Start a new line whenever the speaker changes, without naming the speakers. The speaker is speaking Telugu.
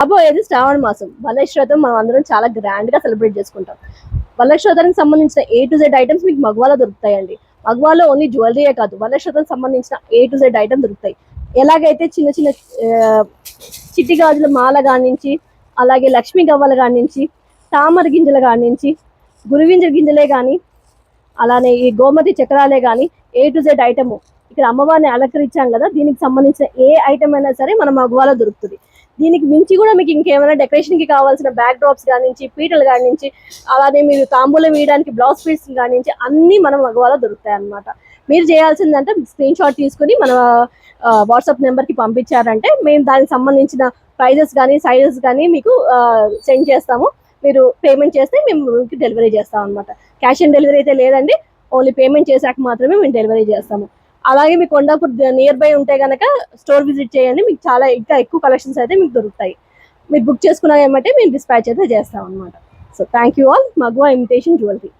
రాబోయేది శ్రావణ మాసం, వరలక్ష్మి మనం అందరం చాలా గ్రాండ్ గా సెలబ్రేట్ చేసుకుంటాం. వరలక్ష్మి సంబంధించిన A to Z ఐటమ్స్ మీకు మగవాలో దొరుకుతాయండి. మగవాలో ఓన్లీ జ్యువెలరీయే కాదు, వరలక్ష్మి సంబంధించిన A to Z ఐటమ్ దొరుకుతాయి. ఎలాగైతే చిన్న చిన్న చిట్టి గాజుల మాల కానించి, అలాగే లక్ష్మీ గవ్వల కానించి, తామర గింజల కానించి, గురువింజ గింజలే కానీ, అలానే ఈ గోమతి చక్రాలే కానీ A to Z ఐటమ్ ఇక్కడ అమ్మవారిని అలంకరించాం కదా, దీనికి సంబంధించిన ఏ ఐటమ్ అయినా సరే మన మగవాలో దొరుకుతుంది. దీనికి మించి కూడా మీకు ఇంకేమైనా డెకరేషన్కి కావాల్సిన బ్యాక్ డ్రాప్స్ కానించి, పీటలు కానించి, అలానే మీరు తాంబూలం వేయడానికి బ్లౌజ్ పీస్ కానించి అన్నీ మన మగవాలో దొరుకుతాయి అన్నమాట. మీరు చేయాల్సిందంటే స్క్రీన్ షాట్ తీసుకుని మన వాట్సాప్ నెంబర్కి పంపించారంటే మేము దానికి సంబంధించిన ప్రైజెస్ కానీ సైజెస్ కానీ మీకు సెండ్ చేస్తాము. మీరు పేమెంట్ చేస్తే మేము మీకు డెలివరీ చేస్తాం అనమాట. క్యాష్ ఆన్ డెలివరీ అయితే లేదండి, ఓన్లీ పేమెంట్ చేశాక మాత్రమే మేము డెలివరీ చేస్తాము. అలాగే మీకు కొండాపూర్ నియర్ బై ఉంటే కనుక స్టోర్ విజిట్ చేయండి, మీకు చాలా ఇంకా ఎక్కువ కలెక్షన్స్ అయితే మీకు దొరుకుతాయి. మీరు బుక్ చేసుకున్నాక ఏమంటే మేము డిస్పాచ్ అయితే చేస్తాం అనమాట. So thank you all. మగువా ఇమిటేషన్ జ్యువెలరీ.